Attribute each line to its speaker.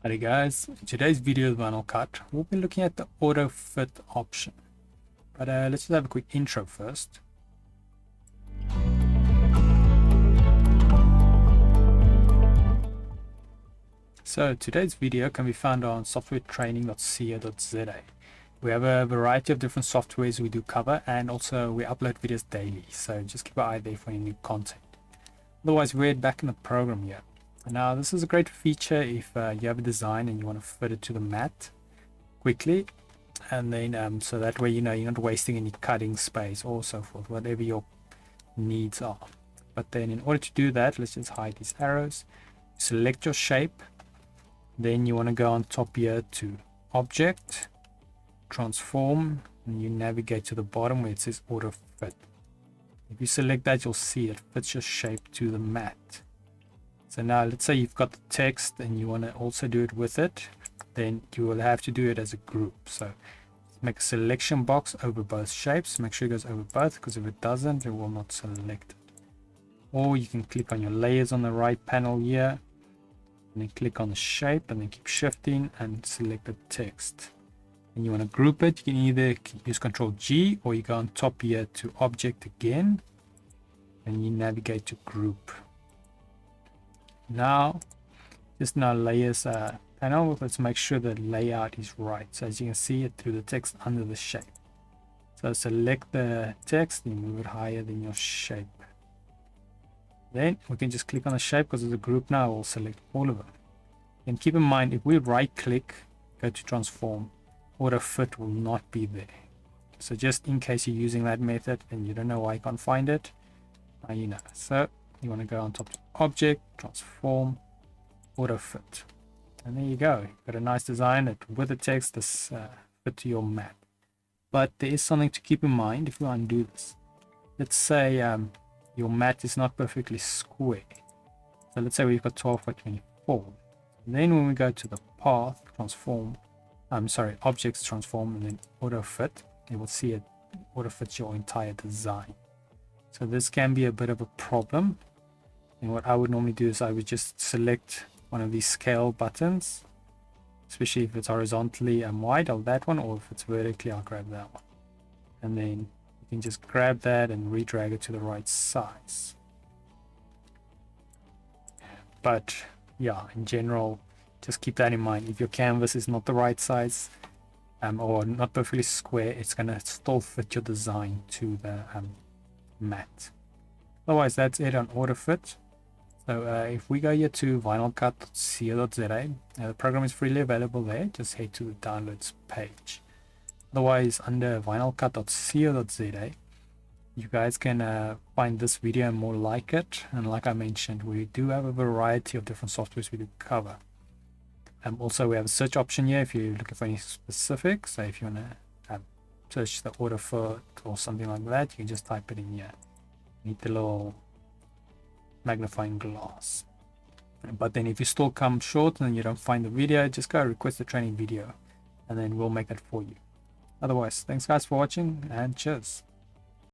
Speaker 1: Alright guys, in today's video of VinylCut, we'll be looking at the auto fit option. But let's just have a quick intro first. So today's video can be found on softwaretraining.co.za. We have a variety of different softwares we do cover, and also we upload videos daily, so just keep an eye there for any new content. Otherwise, we're back in the program here. Now this is a great feature if you have a design and you want to fit it to the mat quickly, and then so that way you're not wasting any cutting space or so forth, whatever your needs are. But then in order to do that, let's just hide these arrows, select your shape, then you want to go on top here to object, transform, and you navigate to the bottom where it says auto fit. If you select that, you'll see it fits your shape to the mat. So now let's say you've got the text and you want to also do it with it, then you will have to do it as a group. So make a selection box over both shapes, make sure it goes over both, because if it doesn't, it will not select it. Or you can click on your layers on the right panel here, and then click on the shape and then keep shifting and select the text. And you want to group it, you can either use Ctrl G, or you go on top here to object again and you navigate to group. Now layers panel, let's make sure the layout is right. So as you can see it through the text under the shape. So select the text and move it higher than your shape. Then we can just click on the shape, because as a group now we'll select all of them. And keep in mind, if we right click, go to transform, auto fit will not be there. So just in case you're using that method and you don't know why you can't find it, now you know. So you want to go on top to object, transform, auto fit, and there you go. You've got a nice design that with the text this fit to your mat. But there is something to keep in mind if you undo this. Let's say your mat is not perfectly square. So let's say we've got 12 by 24. Then when we go to the path, transform, objects, transform, and then auto fit, you will see it auto fits your entire design. So this can be a bit of a problem. And what I would normally do is I would just select one of these scale buttons, especially if it's horizontally wide, I'll that one, or if it's vertically, I'll grab that one. And then you can just grab that and redrag it to the right size. But yeah, in general, just keep that in mind. If your canvas is not the right size or not perfectly square, it's going to still fit your design to the mat. Otherwise, that's it on auto fit. So if we go here to vinylcut.co.za, the program is freely available there. Just head to the downloads page. Otherwise, under vinylcut.co.za, you guys can find this video and more like it. And like I mentioned, we do have a variety of different softwares we do cover. Also, we have a search option here if you're looking for any specifics. So if you want to search the auto fit or something like that, you can just type it in here. You need the little magnifying glass. But then if you still come short and you don't find the video, just go request a training video and then we'll make that for you. Otherwise, thanks guys for watching, and cheers.